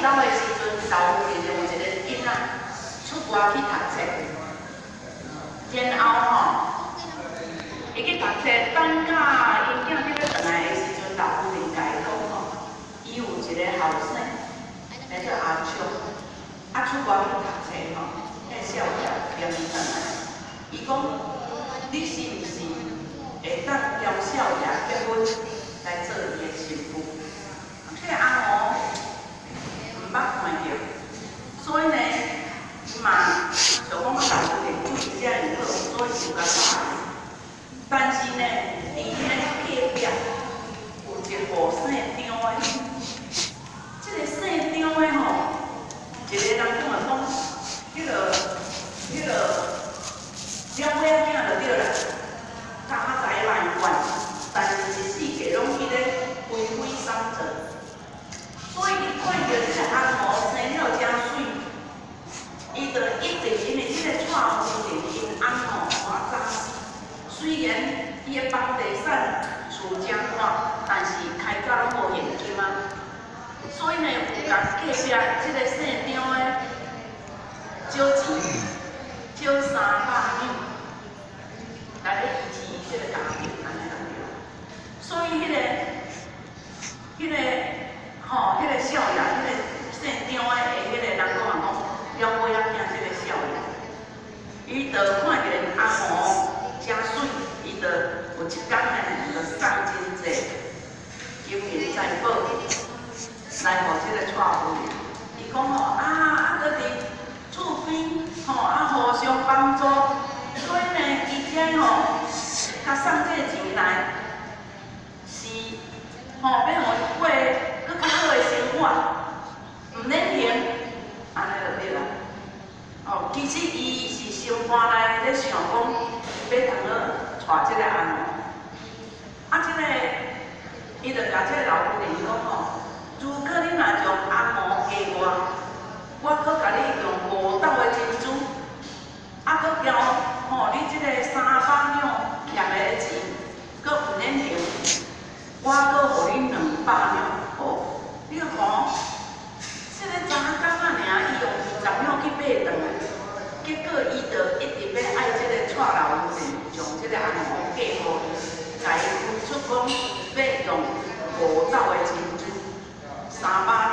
走的时阵，老父就有一个囡仔出外去读册，然后伊去读册，等甲因囝要转来的时阵，老父就甲伊讲伊有一个后生，叫做阿昌，出外去读册迄少爷连转来，伊讲你是毋是会当邀少爷结婚来做伊的媳妇？迄个阿婆毋捌看着，所以呢，伊嘛就讲老父的对遮尔好，所以就甲答应。但是呢，伫迄个隔壁有一户姓张的，即个姓张的一个人讲，迄个了尾仔囝就对啦，家财万贯，但是一世界拢迄个灰灰三者。所以伊看到即个阿婆生了真水，伊就一直因为即个娶夫人因翁满早死。虽然伊的房地产厝真大，但是开价拢无现金啊。所以呢，有甲隔壁即个姓张的少钱，少300两，来咧维持伊即个家庭安尼安尼。所以迄个少爷，迄个姓张的迄个人讲了尾仔囝即个少爷，伊就看见阿婆真水，伊就有一天呢，就送真济金银财宝来互即个娶夫人。伊讲搁伫厝边互相帮助，所以呢，伊遮甲送这个钱来，是要互伊过搁较好的生活，毋免嫌，安尼就对啦。其实伊是心肝内咧想讲，要通好娶即个阿婆。即个伊就甲即个老夫人讲如果你若将阿婆嫁我搁甲你用5斗的珍珠，搁交你即个300两欠的钱，搁毋免还，我搁互你200两。你看，即个昨天尔，伊用20两去买转来，结果伊就一直要爱即个娶老夫人，将即个阿婆嫁互伊，甲伊付出讲要用5斗的珍珠，300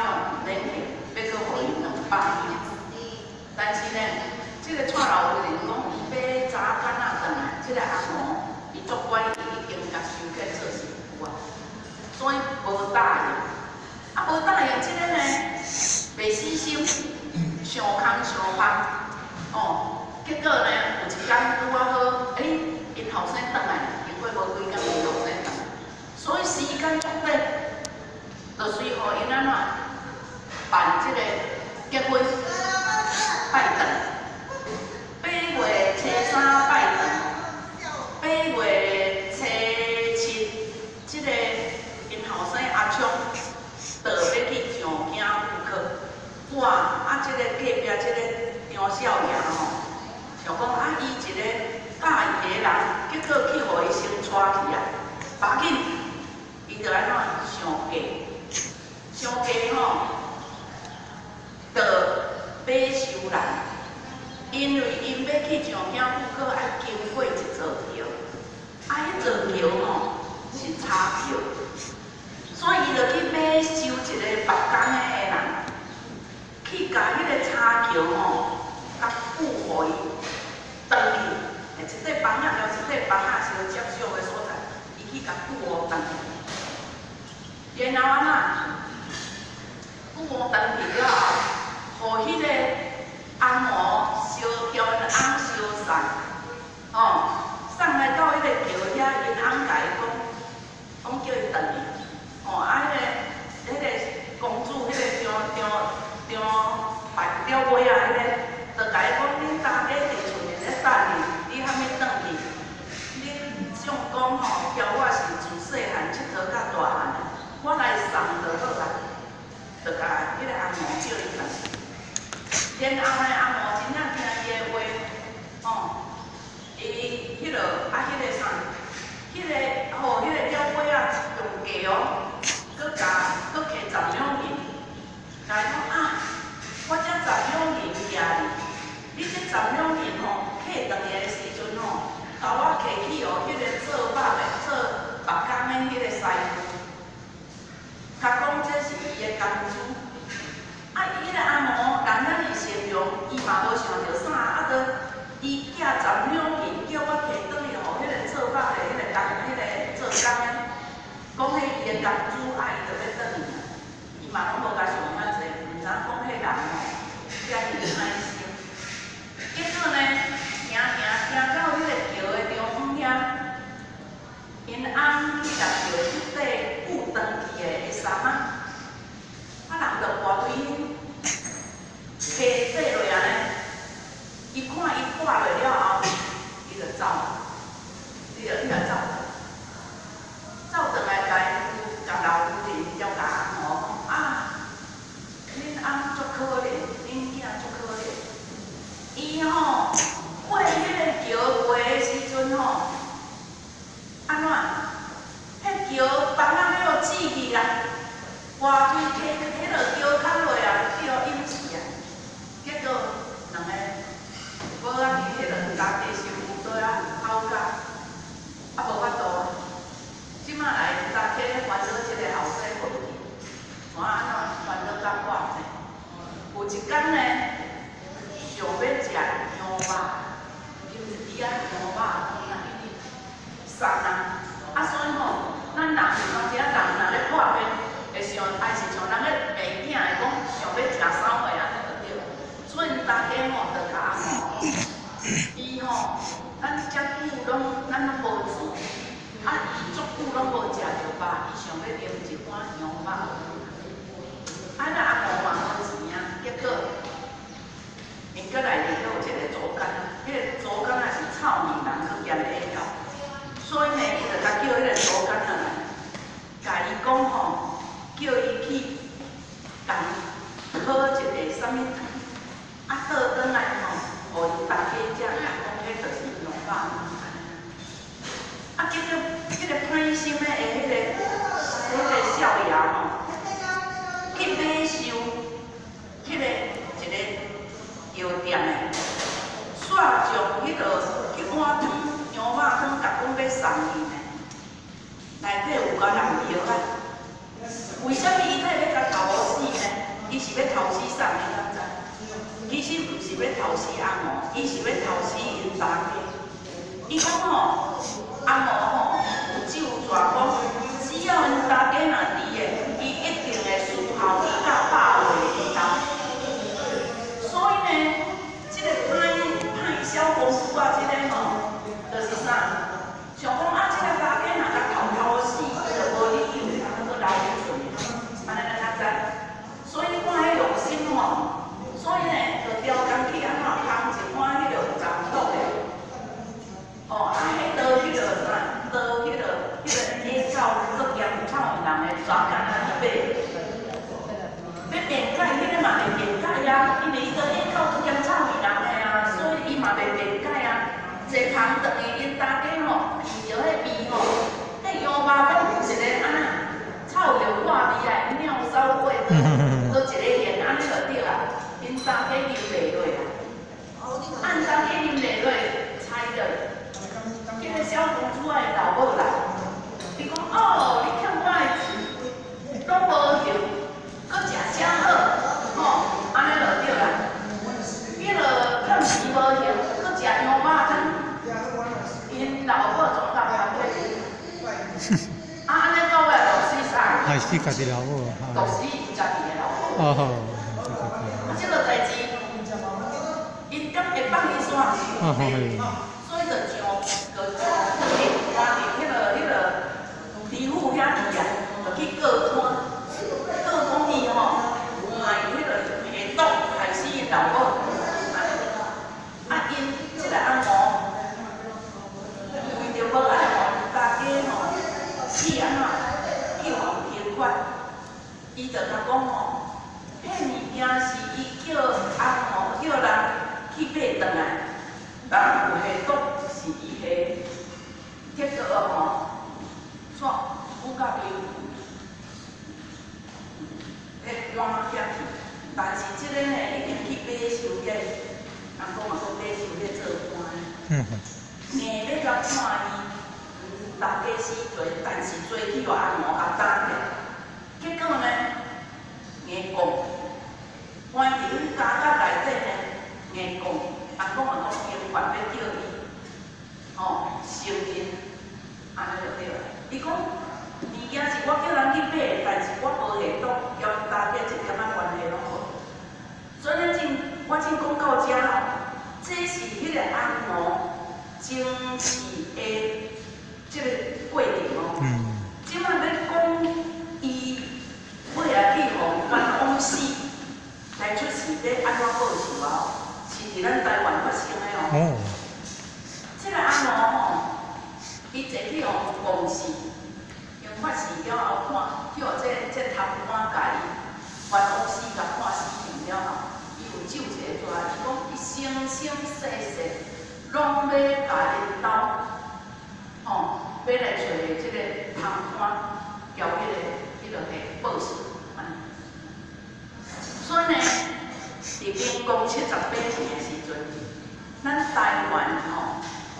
两免还，要搁互伊200两。但是呢，即个娶老夫人讲伊要昨天转来，即个阿婆伊足乖，伊已经甲收起做媳妇啊，所以无答应。无答应，即个呢，袂死心，上空上拍，结果呢，有一天拄啊好，因后生转来，经过无几工，因后生转来，所以时间足短，就随互因安怎办即个结婚拜堂，8月初3拜堂，8月初7，即个因后生阿昌。就要去上京赴考，即个隔壁即个张少爷想讲伊一个教伊的人，结果去互伊先娶去啊，无要紧，伊就安怎上嫁，就买收人，因为因要去上京赴考，爱经过一座桥，迄座桥是叉桥。所以伊就去买收一个别工的人，去甲迄个叉桥甲附互伊转去，一块房仔了一块房仔相接触的所在，伊去甲附互转去。然后附互转去了后，互迄个翁交因翁相送，送来到迄个桥遐，因翁甲伊讲叫伊转去。迄个公主，迄个张白了尾啊，迄个就甲伊讲，恁大家伫厝面咧等你还没转去？恁想讲叫我是自细汉佚佗到大汉的，我来送就好啦。就甲迄个阿嬷叫伊转去。然后呢，阿嬷真正听伊的话，伊迄个迄个了尾啊用价搁加10两银，甲伊讲站两边吼，客倒去的时阵吼，甲我客去哦，迄个做肉的、做木工的迄个师傅，甲讲这是伊的工资。啊，伊迄个阿嬷人遐尼善良，伊嘛无想着啥，啊，着伊寄站两边叫我摕倒去吼，迄个做肉的、迄个工、迄个做工的，讲迄伊的工资，啊，伊着要倒去。伊嘛拢无甲想遐济，毋知讲迄人吼，遮尔歹心。结果呢，行到迄个桥的中央遐，因翁去甲桥即块布断去的衫仔，啊人着跋对摕缀落安尼，伊看伊挂落了后，伊着走，伊着走，走转来甲老夫人叫甲阿嬷讲啊，恁翁足可怜，恁囝足可怜。伊吼过迄个桥过的时阵吼，安怎？迄桥房仔要落死去啦，偌规迄落桥砍落啊，要淹死啊！结果两个无仔伫迄落家己媳妇做啊吵架，啊无法度啊！即摆来大家烦恼即个后生问题，怎安怎烦恼甲我呢？有一天呢。想要食牛肉，因为伊啊牛肉伊啊伊送啊，啊所以吼，咱人有当时啊人若咧破病，会想还是像咱咧病囝会讲想要食啥货安尼就对。所以大家吼着甲阿嬷，伊吼，咱遮久拢咱拢无煮，啊伊足久拢无食着肉，伊想要啉一碗牛肉。啊咱阿嬷嘛无钱啊，结果。因搁内面阁有一个竹竿，迄个竹竿也是臭面人去嫌下了，所以呢，伊就甲叫迄个竹竿来，甲伊讲吼，叫伊去共烤一个啥物汤，啊倒转来吼，互因大家食，讲迄就是牛肉。啊，结果迄个歹心的迄个少爷吼，去买收迄个一个。药店的，煞将迄落一碗汤牛肉汤，甲讲要送伊呢，内底有甲人药啊。为什么伊会要甲偷死呢？伊是要偷死啥？你敢知？其实毋是要偷死阿嬷，伊是要偷死因大家。伊讲吼，阿嬷吼有咒诅讲，只要因大家若伫的，伊一定会伺候伊到100岁以后。所以呢，这个歹小公主啊，这个吼，就是啥？想讲啊，这个大家若甲偷死，就无理由，通搁留伫厝里，安尼咱知？所以你看迄用心吼，所以呢，就调工去安怎烘一碗迄落长豆的，哦，啊，迄道迄落啥？道迄落下口做咸炒人的抓干那买。要变改，迄个嘛袂变改啊，因为伊做下口做咸炒面人的啊，所以伊嘛袂变改啊。一汤等于因大家吼，闻着迄味吼，迄羊肉敢有一个安那臭油挂味来，鸟骚味，搁一个盐安尼就对啊。因大家啉袂落啊，按大家啉袂落，猜着，迄个小公主的老母来，伊讲哦，你欠我的钱，拢无还。搁食啥好，吼，安尼就对啦。迄落欠钱无还，搁食牛肉汤，因老母总甲拍过。啊，安尼到尾就死啥？害死家己老母，毒死伊家己的老母。哦，啊，这个代志，因敢会放伊煞？所以就上，就换伫迄落李府遐去啊，就去告官。讲伊吼，害迄个下毒，害死因老母。啊，因即个阿嬷为着无爱互大家吼，去安怎去互平反，伊就甲讲吼，迄物件是伊叫阿嬷叫人去买转来，人有下毒是伊下，结果吼，煞不甲伊。冤家去，但是即个呢已经去买收个，人讲嘛讲买硬要甲看伊，大家死做，但是做去互阿嬷甲打起，结果呢，硬讲，关伫阮家甲内底呢，硬讲，阿公啊讲警官要叫伊，承认，安尼就对了。伊讲物件是我叫人去买，但是我无下毒，交大家一点仔关系拢无。所以我真讲到遮吼，这是迄个阿嬷争取的即个过程哦。即摆要讲伊尾来去互冤枉死，来出事要安怎报仇啊？是伫咱台湾发生的哦。即个阿嬷吼，伊坐去互公司，用发誓了后看，叫这贪官甲伊冤枉死，甲判死刑了后。有酒一个出来，伊讲伊生生世世拢要甲领导，要来找即个贪官，交迄个报仇。所以呢，伫民国78年的时阵，咱台湾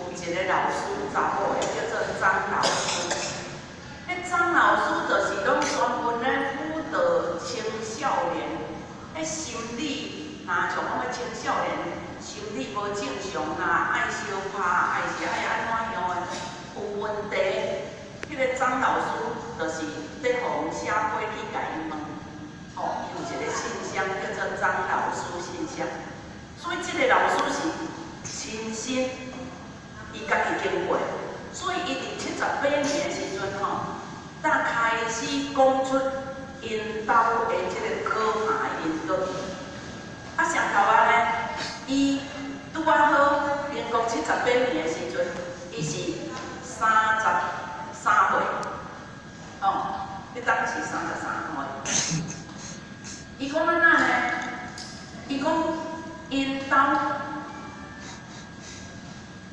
有一个老师查某的，叫做张老师。迄张老师就是拢专门咧辅导青少年，心理。像讲个青少年心理无正常啦，爱相拍，爱是爱安怎样个有问题，迄个张老师就是咧互社会去甲伊问，伊有一个信箱叫做张老师信箱，所以即个老师是亲身伊家己经过，所以伊伫78年的时阵才开始讲出因兜的即个可怕的因果。上头呢，伊拄啊好，民国78年的时阵，伊是33岁，迄当时33岁。伊讲安怎呢？伊讲因兜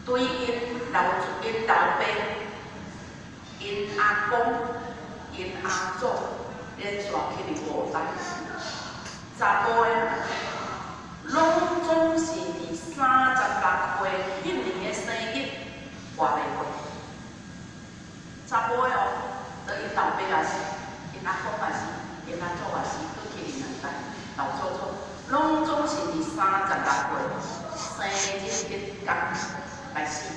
对因老爸、因阿公、因阿祖连续去5代，查甫的。拢总是伫36岁迄年的生日活袂过，查甫的就因老爸也是，因阿公也是，因阿祖也是，佫去2代老祖祖，拢总是伫36岁生日迄天来死。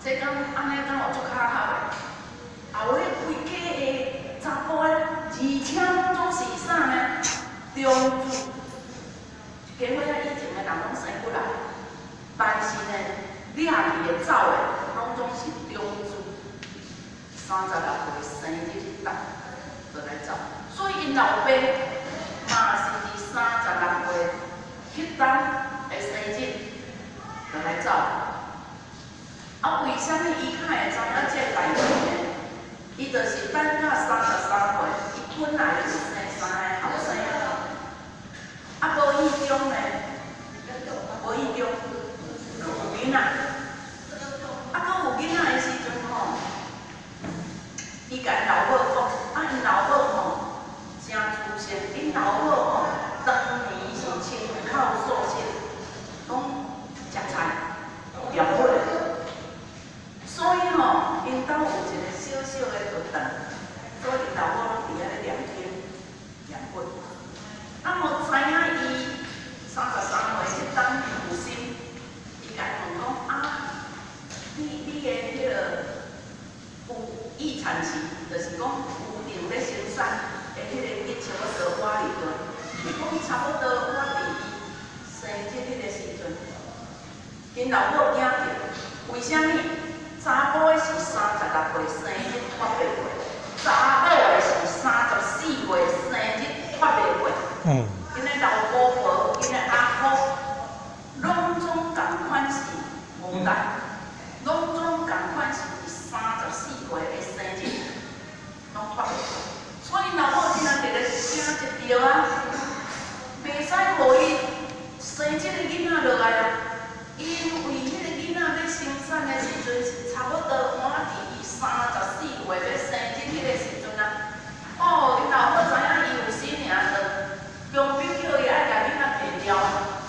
这讲安尼敢有足巧合的？后尾规家的查甫的，而且拢总是啥呢？中主。家伙以前的人拢生不来，但是呢，掠去的走的，拢总是中主36岁生日迄当就来走，所以因老爸嘛是伫36岁迄当的生日就来走。为什么伊较会知影这个代志呢？伊就是等到33岁，伊本来就是生3个后生仔。无意中呢，无意中有囡仔，佫有囡仔的时阵伊甲因老母讲，因老母真出色，因老母当年是亲口说信，讲食菜了不的，所以因兜有一个小小的学堂，所以因老母拢伫遐咧念经念佛。无知影伊33岁迄当有心，伊甲伊问讲你的迄个有预产期，就是讲有定咧生产的迄个日差不多我哩个，伊讲差不多我伫伊生日迄个时阵，因老母惊着，为虾米？查甫的是36岁生日发袂过，查某的是34岁生日发袂过。因个老婆婆、因个阿公，拢总共款是5代，拢总共款是34岁的生日，拢发袂过。所以老母今仔日咧惊一条啊，袂使互伊生即个囡仔落来啊，因为迄个囡仔咧生产的时阵是差不多满伫伊34岁要生日迄个时阵啊。因老母知影伊有生尔就。用兵叫伊爱甲囡仔摕了，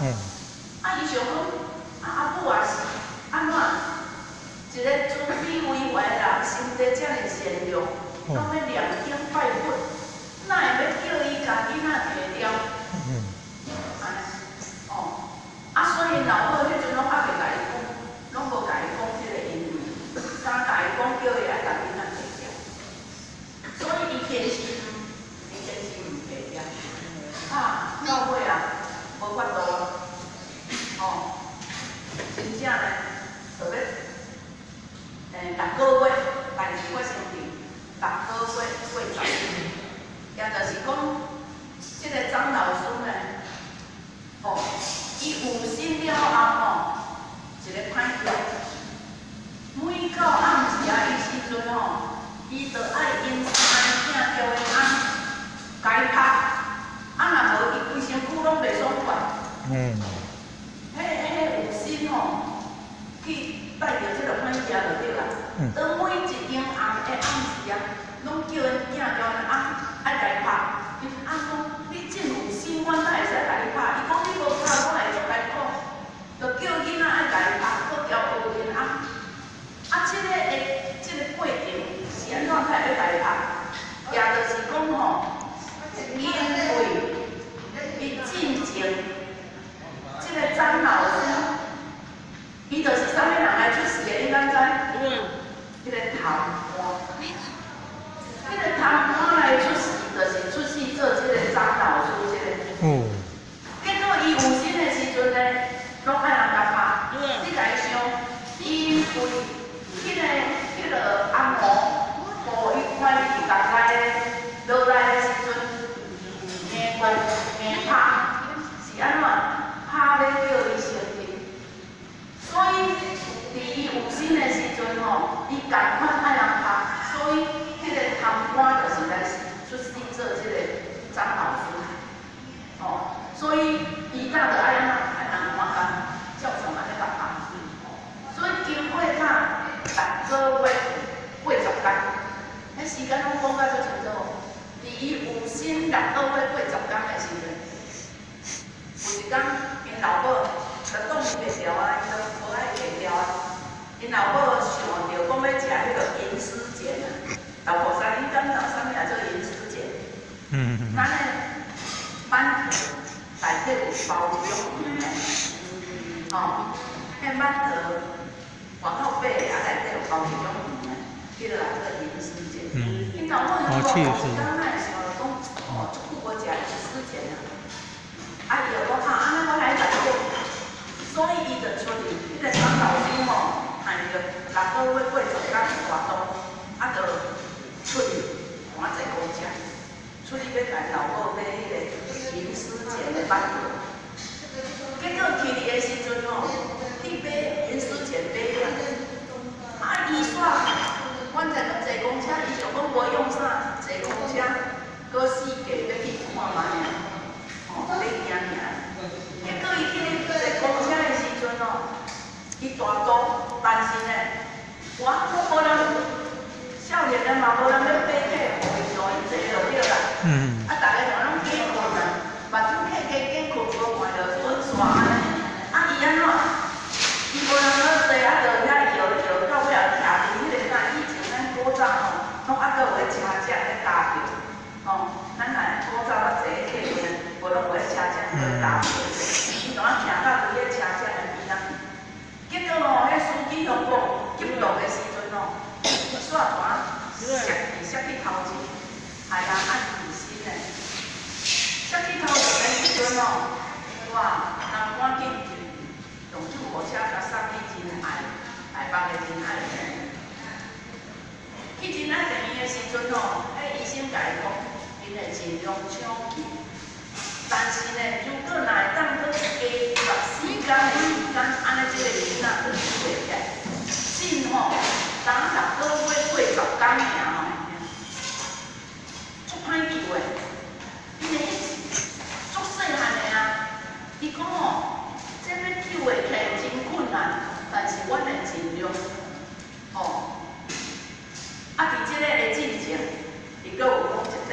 伊想讲，阿母也是，有心吼，去带着这个物件就对啦。当每一张红的暗时啊，拢叫因囝叫因翁爱家拍。因翁讲：你真有心，我哪会使家己拍？伊讲你无拍，我会足艰苦。就叫囡仔爱家己拍，搁交学因翁。这个过程是安怎才会家己拍？也就是讲吼，因为伊进前，这个张老师，伊就是啥物人来出世的，你敢知？迄个贪官，迄个贪官来出世，就是出世做这个张老师这个。结果伊有心的时阵呢，拢爱人甲拍。你家己想，因为迄个阿嬷，互伊看伊大概落来的时阵，硬拍，是安怎？拍要叫伊成人。所以，伫伊有心的时阵吼，伊共款爱人拍，所以迄个贪官就是来出世做这个张老师。所以伊搭着爱人看照常安尼甲拍。所以经过拍6个月80天，迄时间拢讲甲足清楚。伫伊有生6个月80天的时阵，有一天因老母就挡伊袂牢啊，伊就无爱袂牢啊。因老母想着讲要食迄个银丝碱啊，老婆三，你敢知啥物啊做银丝碱？咱的馒头内底有包一种鱼呢，迄馒头外口白的，啊内底有包一种鱼呢，迄个啊做银丝碱。因老母就讲，刚才想着讲，足久无食银丝碱啊，啊伊就讲安尼我来来做，所以伊就出去，迄个张老师吼，按着6个月80天活动，啊就出去赶济公车，出去要甲老母买迄个银丝碱的馒头。结果去哩的时阵吼，你买银丝碱买啊，伊煞，阮在坐公车，伊就讲无用啥，坐公车，搁4价要去看嘛尔，要行尔。结果伊去坐公车的时阵吼，伊大肚，但是呢，我无人，少年人嘛无人要买客，互伊坐，伊坐就对啦。啊，大家就拢见困啊，目睭客见困，无看着准煞安尼。啊，伊安怎？伊无人好坐，啊，就遐摇到尾啊，徛伫迄个啥，以前咱古早吼，拢还阁有个车只咧搭票，咱若古早较坐客运，无拢有个车只咧搭票，伊当徛到伫迄车只的边仔。结果吼，迄司机同讲急路的时阵吼，煞团摔去头前，害人按死心嘞。摔去头前的时阵吼，哇，人赶紧用救护车甲送去真爱，台北的真爱医。去真爱医院的时阵吼，迄医生甲伊讲，因会尽量抢救，但是呢，如果若会当搁加14天的时间，安尼这个囡仔就救袂起来。真吼，当6个月80天尔吼，足歹救的，因为足细汉的啊。伊讲吼，这要救的起来真困难，但是阮会尽量。啊，伫这个的进前，伊阁有讲一个，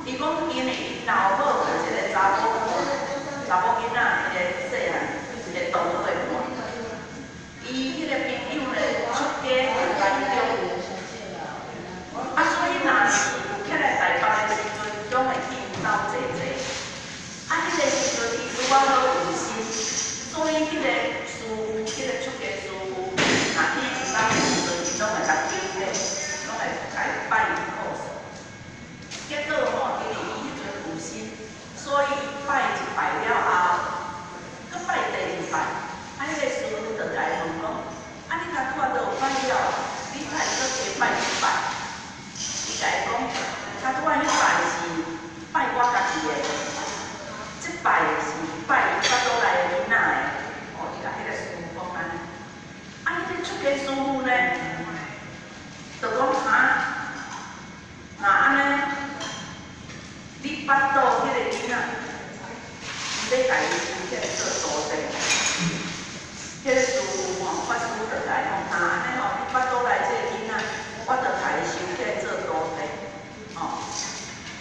伊讲因为因老母有一个查某囡仔，迄个细汉，一个同学的伴，伊迄个朋友咧出家很严重，啊，所以若是有起来台北的时阵，总会去因兜坐坐。啊，迄个时阵伊拄啊好有心，所以迄个师傅，迄个出家师傅，若去因兜的时阵，伊拢会甲敬礼，拢会甲伊拜因告诉。结果吼，因为伊迄阵有心，所以拜一拜了后，搁拜第2拜，啊，迄个师傅就甲伊问讲，啊，你若看到有拜了，你才会搁加拜1拜。伊甲伊讲，甲拄仔迄拜是拜我家己的，这拜是拜巴肚内的囡仔的。伊甲迄个师傅讲安尼，啊，迄个出家师傅呢，就讲若安尼。你巴肚迄个囡仔，你要家己起来做徒弟。迄个师傅吼，法师就来讲，安尼吼，你捌倒来这个囡仔，我就甲伊收起来做徒弟。吼，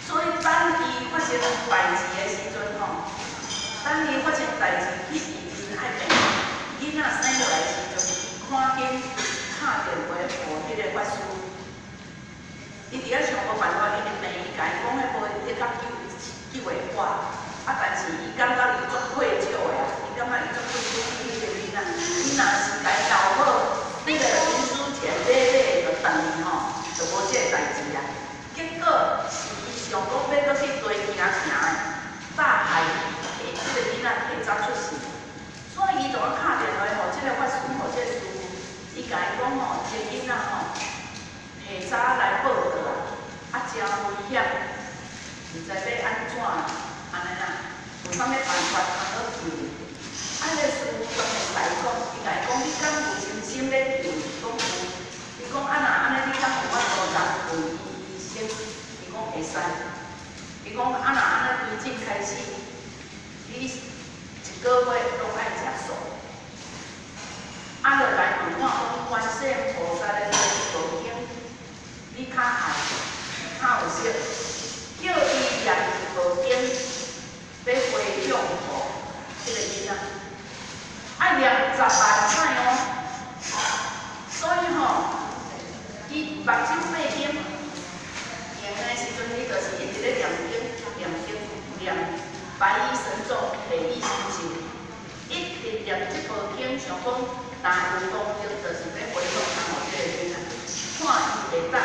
所以等伊发生代志的时阵吼，等伊发生代志去医院爱病，囡仔生落来时阵，赶紧打电话给迄个法师。伊伫遐想无办法，伊就病，伊甲伊讲，迄无迄较救袂活，但是伊感觉伊足愧疚的啊，伊感觉伊足愧疚迄个囡仔，伊若是甲伊搞好，那个林书前买就等于吼，就无即个代志啊。结果是伊想讲要搁去追行行的，大害伊下即个囡仔提早出世，所以伊就打电话互即个法师，互即个师傅，伊甲伊讲吼，即个囡仔吼。下早来报道啊，真危险，唔知要安怎安尼啦，有啥物办法通好救？啊，迄个师傅当然甲伊讲，伊甲伊讲，你敢有信心要救？伊讲有。伊讲啊，若安尼，你敢有法度当问医生？伊讲会使。伊讲啊，若安尼从今开始，你一个月拢爱食素。啊，就来问我讲，观世音菩萨的佛经。你较爱，较有识，叫伊念佛经，要回向互即个囡仔，爱念10万摆哦。所以吼，伊目睭闭眼，用的时阵，伊就是一直咧念白衣神咒、黑衣神咒，一直念即部经，想讲大有功德，就是要回向互即个囡仔。看伊会当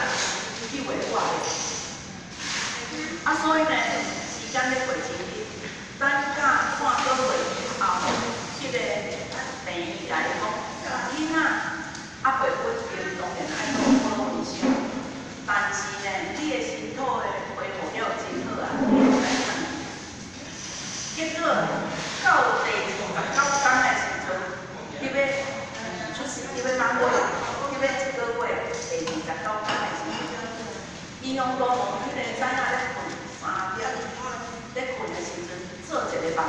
去袂活的，所以呢，时间咧过真紧，等甲半个月以后，即个病医甲伊讲，囡仔袂稳定，当然爱多好维修，但是呢，你的身土的恢复了真好啊，你会使看。结果到第19天的时阵，伊要出世，伊要满月，伊要1个月。第29天的时阵，伊用多蒙迄个仔仔咧困3点，咧困的时阵做一个梦，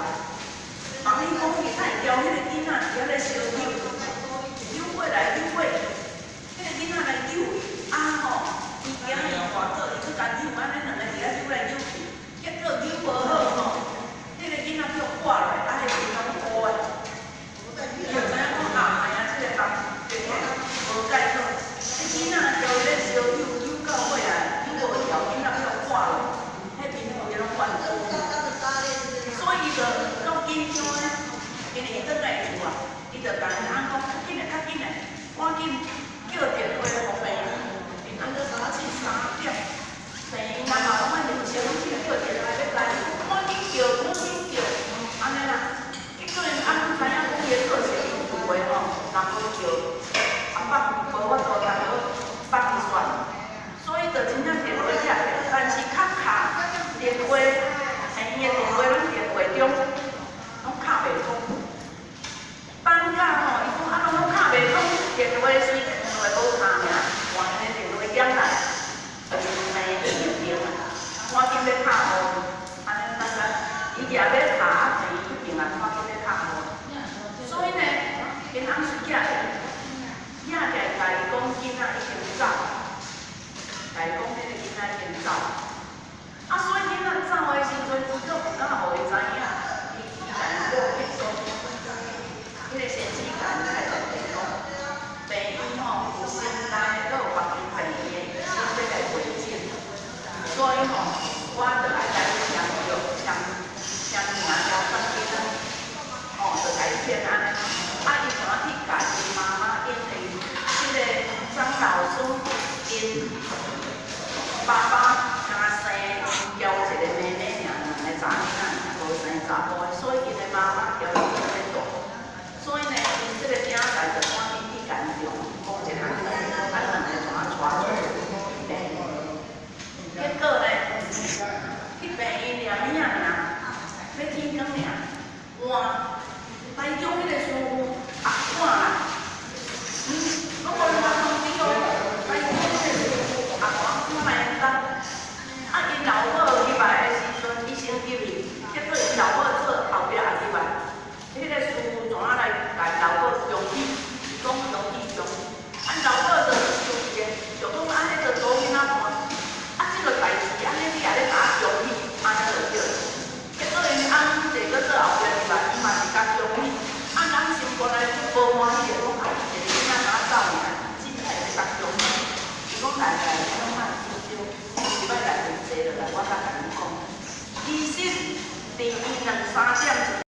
梦伊讲伊太骄迄个囡仔伫遐咧烧酒，扭过来扭过，迄个囡仔来扭伊，吼，伊惊伊滑倒，伊去甲扭，安尼两个伫遐扭来扭去，结果扭无好吼，迄个囡仔叫挂落来，迄个囡仔乌的，伊就知影讲哎呀，即个梦无解好。囡仔就咧烧扭到尾啊，扭无条，囡仔叫挂落，迄面头伊拢翻倒。所以伊就足紧张咧，因为伊转来厝啊，伊就甲因翁讲，较紧嘞，较紧嘞，赶紧叫电话互病院，病院就早起3点，病院嘛拢爱2声，拢去叫电话要来，赶紧叫，安尼啦。结果因翁知影讲伊个个性有话吼，人无叫。无法度通好放伊选，所以就真正电话接，但是较卡电话，伊的电话拢电话中拢敲袂通。等甲吼，伊讲啊，拢敲袂通，电话虽电话无卡尔，换个电话点来，就是病医院啊，赶紧要敲号，安尼等下伊也要查病医院啊，赶紧要敲号。所以呢，因翁是寄寄来甲伊讲囡仔已经走，甲伊讲迄个囡仔已经走，所以囡仔走的时阵，伊阁有敢无会知影，伊甲伊讲迄种，迄个先生甲伊开始讲，病院吼有心内阁有别间病院的医生要来会诊，所以吼，我就来甲伊签名了翻囡仔，就甲伊签安尼，伊想要去甲伊妈妈因为。即个张老师因爸爸刚生，交一个妹妹尔，2个查囡仔，无生查两三点。